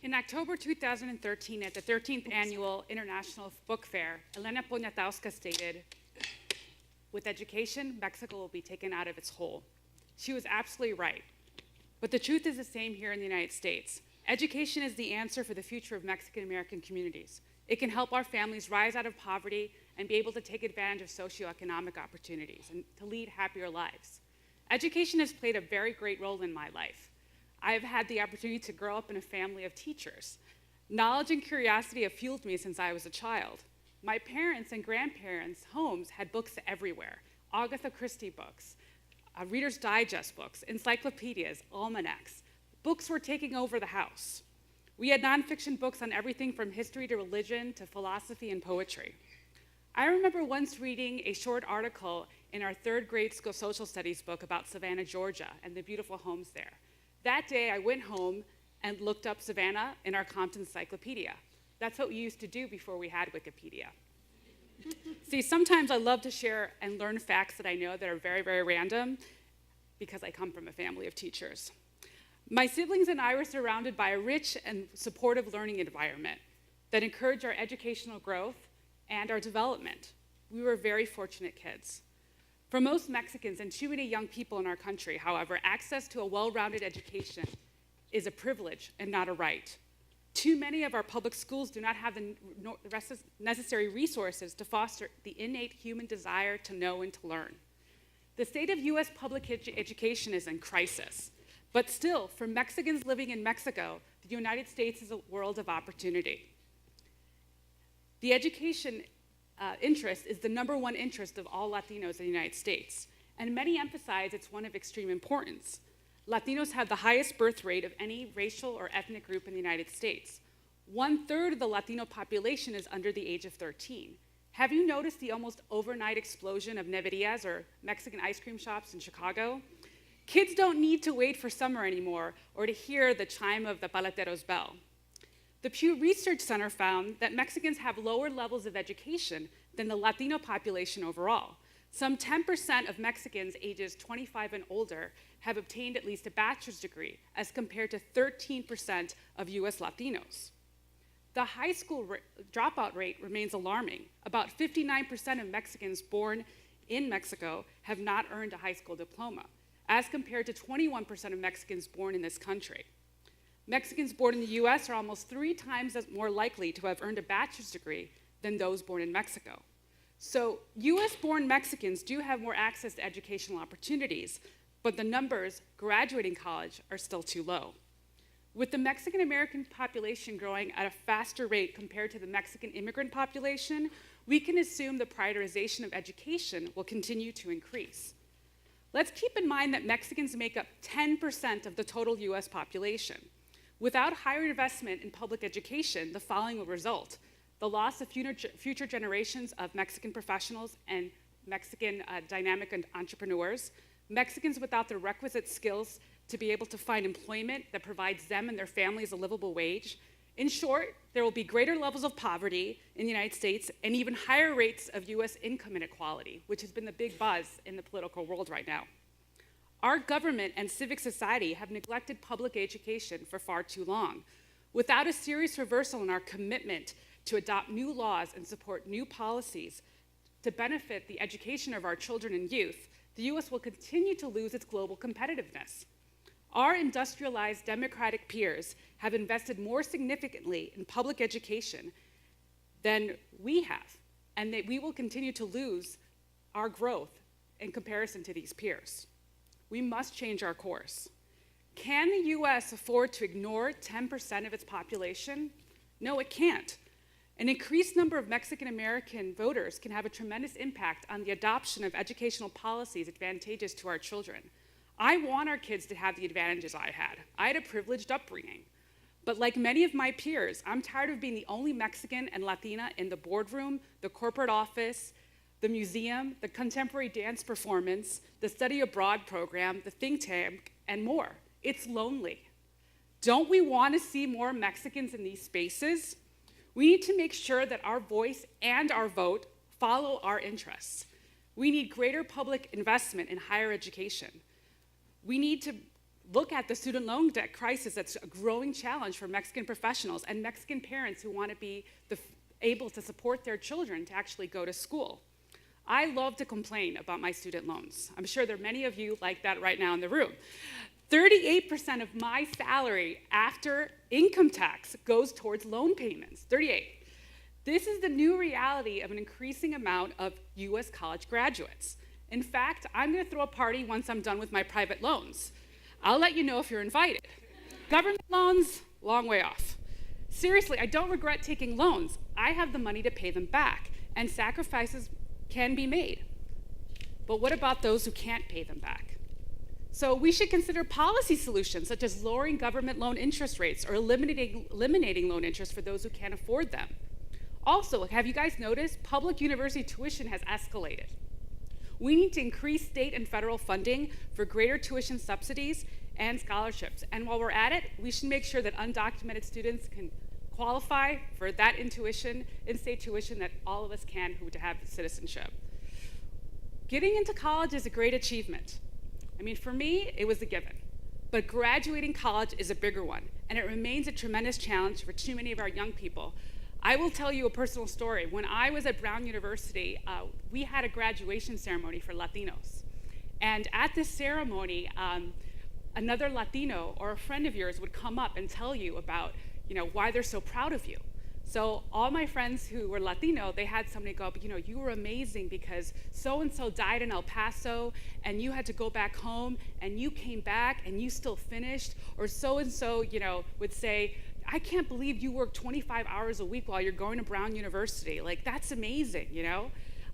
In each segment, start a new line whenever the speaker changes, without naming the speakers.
In October 2013, at the 13th Annual International Book Fair, Elena Poniatowska stated, "With education, Mexico will be taken out of its hole." She was absolutely right. But the truth is the same here in the United States. Education is the answer for the future of Mexican-American communities. It can help our families rise out of poverty and be able to take advantage of socioeconomic opportunities and to lead happier lives. Education has played a very great role in my life. I have had the opportunity to grow up in a family of teachers. Knowledge and curiosity have fueled me since I was a child. My parents' and grandparents' homes had books everywhere. Agatha Christie books, Reader's Digest books, encyclopedias, almanacs. Books were taking over the house. We had nonfiction books on everything from history to religion to philosophy and poetry. I remember once reading a short article in our third grade school social studies book about Savannah, Georgia, and the beautiful homes there. That day, I went home and looked up Savannah in our Compton Encyclopedia. That's what we used to do before we had Wikipedia. See, sometimes I love to share and learn facts that I know that are very, very random because I come from a family of teachers. My siblings and I were surrounded by a rich and supportive learning environment that encouraged our educational growth and our development. We were very fortunate kids. For most Mexicans and too many young people in our country, however, access to a well-rounded education is a privilege and not a right. Too many of our public schools do not have the necessary resources to foster the innate human desire to know and to learn. The state of US public education is in crisis, but still, for Mexicans living in Mexico, the United States is a world of opportunity. The education interest is the #1 interest of all Latinos in the United States, and many emphasize it's one of extreme importance. Latinos have the highest birth rate of any racial or ethnic group in the United States. 1/3 of the Latino population is under the age of 13. Have you noticed the almost overnight explosion of neverias, or Mexican ice cream shops in Chicago? Kids don't need to wait for summer anymore or to hear the chime of the paletero's bell. The Pew Research Center found that Mexicans have lower levels of education than the Latino population overall. Some 10% of Mexicans ages 25 and older have obtained at least a bachelor's degree, as compared to 13% of US Latinos. The high school dropout rate remains alarming. About 59% of Mexicans born in Mexico have not earned a high school diploma, as compared to 21% of Mexicans born in this country. Mexicans born in the US are almost 3 times more likely to have earned a bachelor's degree than those born in Mexico. So US-born Mexicans do have more access to educational opportunities, but the numbers graduating college are still too low. With the Mexican-American population growing at a faster rate compared to the Mexican immigrant population, we can assume the prioritization of education will continue to increase. Let's keep in mind that Mexicans make up 10% of the total US population. Without higher investment in public education, the following will result: the loss of future generations of Mexican professionals and Mexican dynamic entrepreneurs, Mexicans without the requisite skills to be able to find employment that provides them and their families a livable wage. In short, there will be greater levels of poverty in the United States and even higher rates of US income inequality, which has been the big buzz in the political world right now. Our government and civic society have neglected public education for far too long. Without a serious reversal in our commitment to adopt new laws and support new policies to benefit the education of our children and youth, the US will continue to lose its global competitiveness. Our industrialized democratic peers have invested more significantly in public education than we have, and that we will continue to lose our growth in comparison to these peers. We must change our course. Can the US afford to ignore 10% of its population? No, it can't. An increased number of Mexican-American voters can have a tremendous impact on the adoption of educational policies advantageous to our children. I want our kids to have the advantages I had. I had a privileged upbringing. But like many of my peers, I'm tired of being the only Mexican and Latina in the boardroom, the corporate office, the museum, the contemporary dance performance, the study abroad program, the think tank, and more. It's lonely. Don't we want to see more Mexicans in these spaces? We need to make sure that our voice and our vote follow our interests. We need greater public investment in higher education. We need to look at the student loan debt crisis that's a growing challenge for Mexican professionals and Mexican parents who want to be able to support their children to actually go to school. I love to complain about my student loans. I'm sure there are many of you like that right now in the room. 38% of my salary after income tax goes towards loan payments, 38. This is the new reality of an increasing amount of US college graduates. In fact, I'm gonna throw a party once I'm done with my private loans. I'll let you know if you're invited. Government loans, long way off. Seriously, I don't regret taking loans. I have the money to pay them back, and sacrifices can be made. But what about those who can't pay them back? So we should consider policy solutions such as lowering government loan interest rates or eliminating loan interest for those who can't afford them. Also, have you guys noticed public university tuition has escalated? We need to increase state and federal funding for greater tuition subsidies and scholarships. And while we're at it, we should make sure that undocumented students can qualify for that in-state tuition that all of us can who have citizenship. Getting into college is a great achievement. I mean, for me, it was a given. But graduating college is a bigger one, and it remains a tremendous challenge for too many of our young people. I will tell you a personal story. When I was at Brown University, we had a graduation ceremony for Latinos. And at this ceremony, another Latino or a friend of yours would come up and tell you about why they're so proud of you. So all my friends who were Latino, they had somebody go, but you were amazing because so-and-so died in El Paso and you had to go back home and you came back and you still finished. Or so-and-so, would say, I can't believe you work 25 hours a week while you're going to Brown University. Like, that's amazing,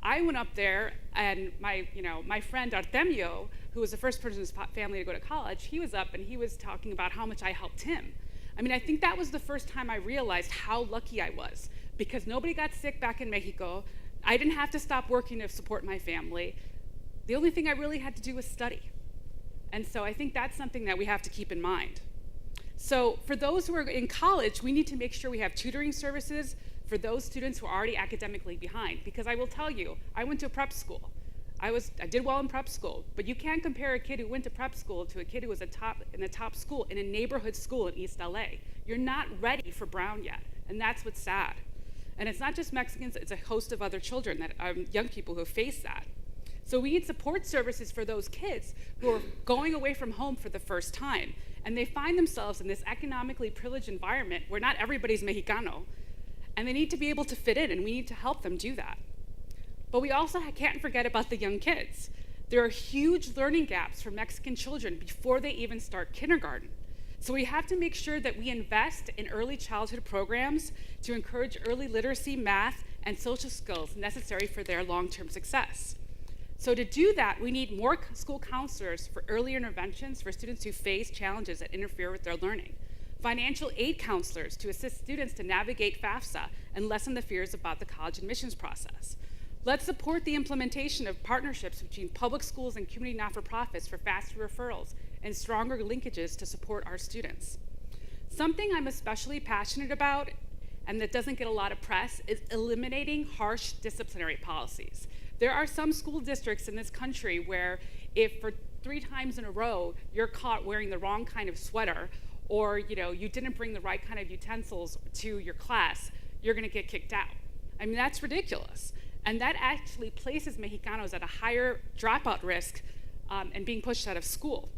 I went up there and my friend Artemio, who was the first person in his family to go to college, he was up and he was talking about how much I helped him. I mean, I think that was the first time I realized how lucky I was because nobody got sick back in Mexico. I didn't have to stop working to support my family. The only thing I really had to do was study. And so I think that's something that we have to keep in mind. So for those who are in college, we need to make sure we have tutoring services for those students who are already academically behind. Because I will tell you, I went to a prep school. I did well in prep school, but you can't compare a kid who went to prep school to a kid who was in the top school in a neighborhood school in East LA. You're not ready for Brown yet, and that's what's sad. And it's not just Mexicans, it's a host of other children, young people who face that. So we need support services for those kids who are going away from home for the first time, and they find themselves in this economically privileged environment where not everybody's Mexicano, and they need to be able to fit in, and we need to help them do that. But we also can't forget about the young kids. There are huge learning gaps for Mexican children before they even start kindergarten. So we have to make sure that we invest in early childhood programs to encourage early literacy, math, and social skills necessary for their long-term success. So to do that, we need more school counselors for early interventions for students who face challenges that interfere with their learning, financial aid counselors to assist students to navigate FAFSA and lessen the fears about the college admissions process. Let's support the implementation of partnerships between public schools and community not-for-profits for faster referrals and stronger linkages to support our students. Something I'm especially passionate about, and that doesn't get a lot of press, is eliminating harsh disciplinary policies. There are some school districts in this country where if for 3 times in a row you're caught wearing the wrong kind of sweater, or you didn't bring the right kind of utensils to your class, you're gonna get kicked out. I mean, that's ridiculous. And that actually places Mexicanos at a higher dropout risk and being pushed out of school.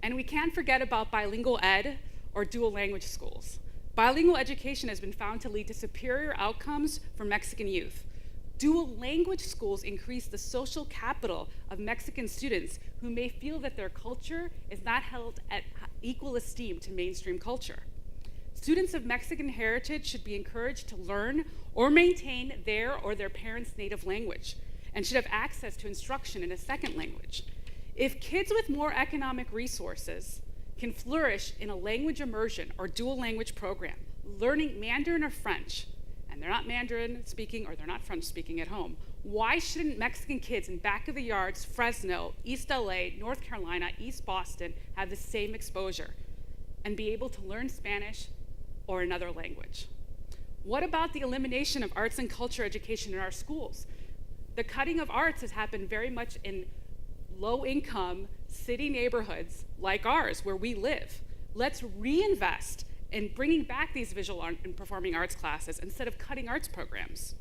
And we can't forget about bilingual ed or dual language schools. Bilingual education has been found to lead to superior outcomes for Mexican youth. Dual language schools increase the social capital of Mexican students who may feel that their culture is not held at equal esteem to mainstream culture. Students of Mexican heritage should be encouraged to learn or maintain their or their parents' native language and should have access to instruction in a second language. If kids with more economic resources can flourish in a language immersion or dual language program, learning Mandarin or French, and they're not Mandarin speaking or they're not French speaking at home, why shouldn't Mexican kids in back of the yards, Fresno, East LA, North Carolina, East Boston have the same exposure and be able to learn Spanish or another language? What about the elimination of arts and culture education in our schools? The cutting of arts has happened very much in low-income city neighborhoods like ours, where we live. Let's reinvest in bringing back these visual art and performing arts classes instead of cutting arts programs.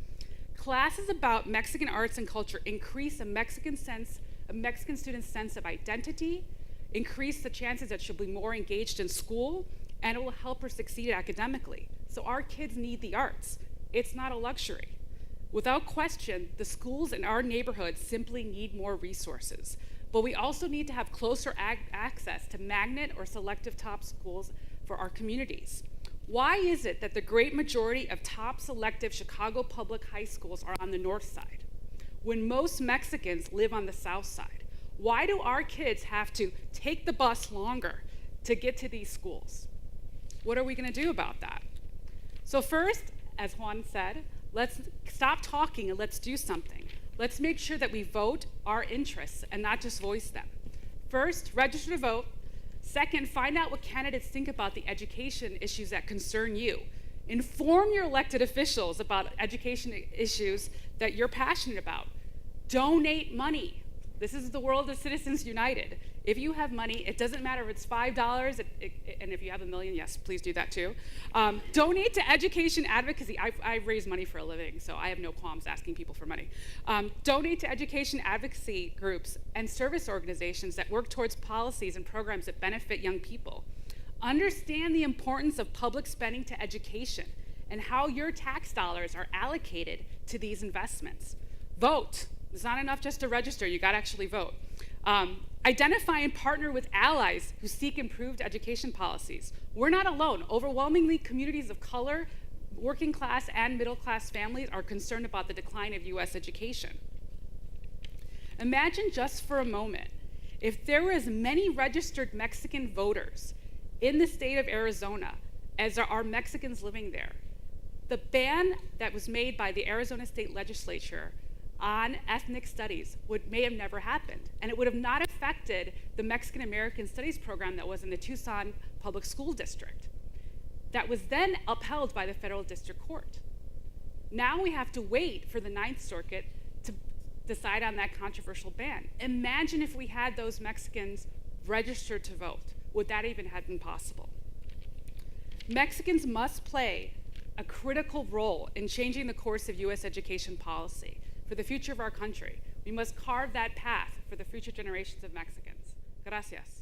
Classes about Mexican arts and culture increase a Mexican student's sense of identity, increase the chances that she'll be more engaged in school, and it will help her succeed academically. So our kids need the arts. It's not a luxury. Without question, the schools in our neighborhoods simply need more resources. But we also need to have closer access to magnet or selective top schools for our communities. Why is it that the great majority of top selective Chicago public high schools are on the north side, when most Mexicans live on the south side? Why do our kids have to take the bus longer to get to these schools? What are we going to do about that? So first, as Juan said, let's stop talking and let's do something. Let's make sure that we vote our interests and not just voice them. First, register to vote. Second, find out what candidates think about the education issues that concern you. Inform your elected officials about education issues that you're passionate about. Donate money. This is the world of Citizens United. If you have money, it doesn't matter if it's $5, and if you have $1 million, yes, please do that too. Donate to education advocacy. I raise money for a living, so I have no qualms asking people for money. Donate to education advocacy groups and service organizations that work towards policies and programs that benefit young people. Understand the importance of public spending to education and how your tax dollars are allocated to these investments. Vote. It's not enough just to register, you gotta actually vote. Identify and partner with allies who seek improved education policies. We're not alone. Overwhelmingly, communities of color, working class and middle class families are concerned about the decline of US education. Imagine just for a moment, if there were as many registered Mexican voters in the state of Arizona as there are Mexicans living there. The ban that was made by the Arizona State Legislature on ethnic studies may have never happened, and it would have not affected the Mexican American Studies program that was in the Tucson Public School District. That was then upheld by the federal district court. Now we have to wait for the Ninth Circuit to decide on that controversial ban. Imagine if we had those Mexicans registered to vote. Would that even have been possible? Mexicans must play a critical role in changing the course of US education policy. For the future of our country, we must carve that path for the future generations of Mexicans. Gracias.